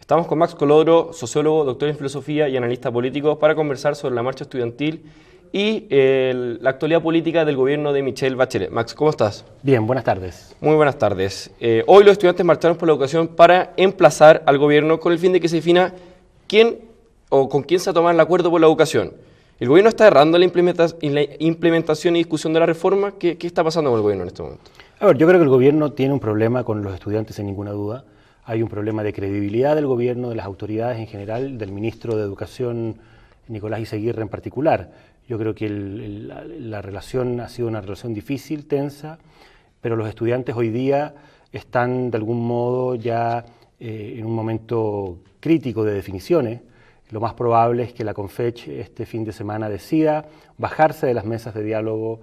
Estamos con Max Colodro, sociólogo, doctor en filosofía y analista político, para conversar sobre la marcha estudiantil y la actualidad política del gobierno de Michelle Bachelet. Max, ¿cómo estás? Bien, buenas tardes. Muy buenas tardes. Hoy los estudiantes marcharon por la educación para emplazar al gobierno con el fin de que se defina quién o con quién se va a tomar el acuerdo por la educación. ¿El gobierno está errando en la implementación y discusión de la reforma? ¿Qué está pasando con el gobierno en este momento? A ver, yo creo que el gobierno tiene un problema con los estudiantes sin ninguna duda. Hay un problema de credibilidad del gobierno, de las autoridades en general, del ministro de Educación, Nicolás Izaguirre en particular. Yo creo que la relación ha sido una relación difícil, tensa, pero los estudiantes hoy día están de algún modo ya en un momento crítico de definiciones. Lo más probable es que la CONFECH este fin de semana decida bajarse de las mesas de diálogo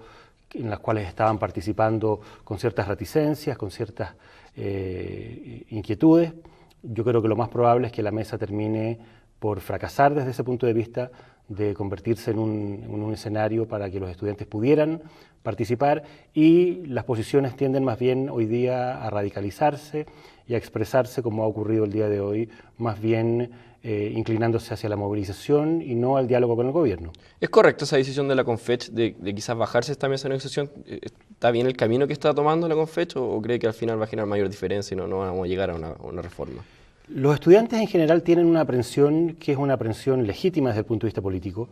en las cuales estaban participando con ciertas reticencias, con ciertas inquietudes. Yo creo que lo más probable es que la mesa termine por fracasar desde ese punto de vista, de convertirse en un escenario para que los estudiantes pudieran participar, y las posiciones tienden más bien hoy día a radicalizarse y a expresarse, como ha ocurrido el día de hoy, más bien inclinándose hacia la movilización y no al diálogo con el gobierno. ¿Es correcta esa decisión de la CONFECH de quizás bajarse esta mesa de negociación? ¿Está bien el camino que está tomando la CONFECH o cree que al final va a generar mayor diferencia y no vamos a llegar a una reforma? Los estudiantes en general tienen una aprensión que es una aprensión legítima desde el punto de vista político.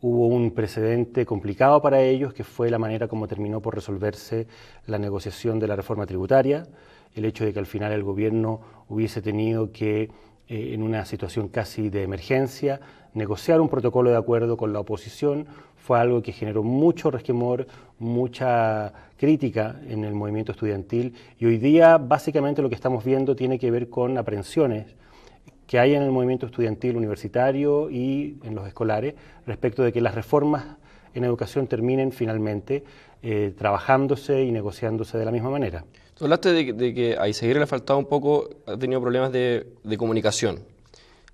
Hubo un precedente complicado para ellos, que fue la manera como terminó por resolverse la negociación de la reforma tributaria, el hecho de que al final el gobierno hubiese tenido que, en una situación casi de emergencia, negociar un protocolo de acuerdo con la oposición. Fue algo que generó mucho resquemor, mucha crítica en el movimiento estudiantil, y hoy día básicamente lo que estamos viendo tiene que ver con aprensiones que hay en el movimiento estudiantil universitario y en los escolares respecto de que las reformas en educación terminen finalmente trabajándose y negociándose de la misma manera. Tú hablaste de que a Izaguirre le faltaba un poco, ha tenido problemas de comunicación.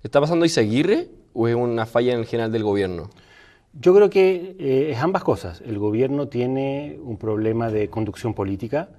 ¿Está pasando a Izaguirre o es una falla en el general del gobierno? Yo creo que es ambas cosas. El gobierno tiene un problema de conducción política,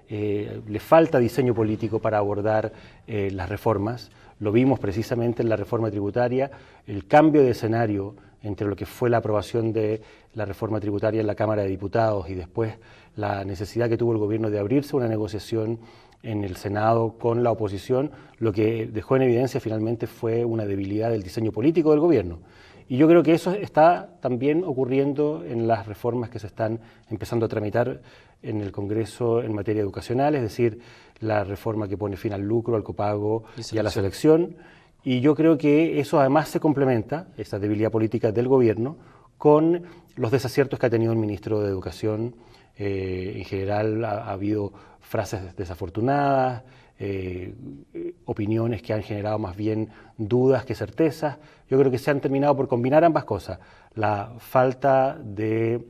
le falta diseño político para abordar las reformas. Lo vimos precisamente en la reforma tributaria, el cambio de escenario entre lo que fue la aprobación de la reforma tributaria en la Cámara de Diputados y después la necesidad que tuvo el gobierno de abrirse una negociación en el Senado con la oposición, lo que dejó en evidencia finalmente fue una debilidad del diseño político del gobierno. Y yo creo que eso está también ocurriendo en las reformas que se están empezando a tramitar en el Congreso en materia educacional, es decir, la reforma que pone fin al lucro, al copago y a la selección. Y yo creo que eso además se complementa, esa debilidad política del gobierno, con los desaciertos que ha tenido el ministro de Educación. En general ha habido frases desafortunadas, opiniones que han generado más bien dudas que certezas. Yo creo que se han terminado por combinar ambas cosas, la falta de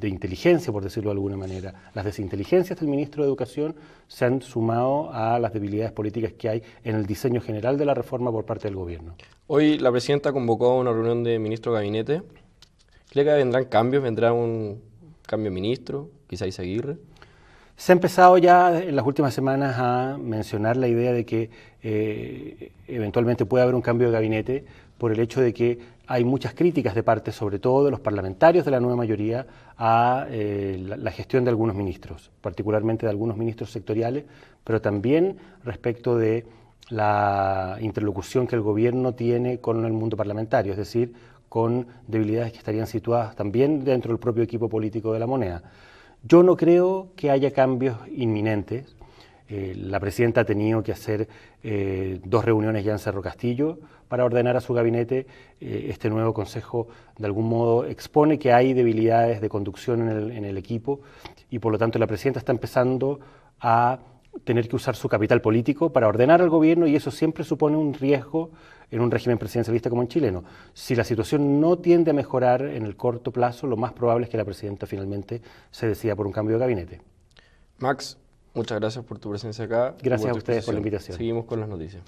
inteligencia, por decirlo de alguna manera. Las desinteligencias del ministro de Educación se han sumado a las debilidades políticas que hay en el diseño general de la reforma por parte del gobierno. Hoy la presidenta convocó a una reunión de ministro de gabinete. ¿Cree que vendrán cambios? ¿Vendrá un cambio de ministro? ¿Quizá Izaguirre? Se ha empezado ya en las últimas semanas a mencionar la idea de que eventualmente puede haber un cambio de gabinete por el hecho de que hay muchas críticas de parte, sobre todo de los parlamentarios de la nueva mayoría, a la gestión de algunos ministros, particularmente de algunos ministros sectoriales, pero también respecto de la interlocución que el gobierno tiene con el mundo parlamentario, es decir, con debilidades que estarían situadas también dentro del propio equipo político de La Moneda. Yo no creo que haya cambios inminentes. La presidenta ha tenido que hacer 2 reuniones ya en Cerro Castillo para ordenar a su gabinete. Este nuevo consejo de algún modo expone que hay debilidades de conducción en el equipo y por lo tanto la presidenta está empezando a tener que usar su capital político para ordenar al gobierno, y eso siempre supone un riesgo en un régimen presidencialista como el chileno. Si la situación no tiende a mejorar en el corto plazo, lo más probable es que la presidenta finalmente se decida por un cambio de gabinete. Max, muchas gracias por tu presencia acá. Gracias a ustedes por la invitación. Seguimos con las noticias.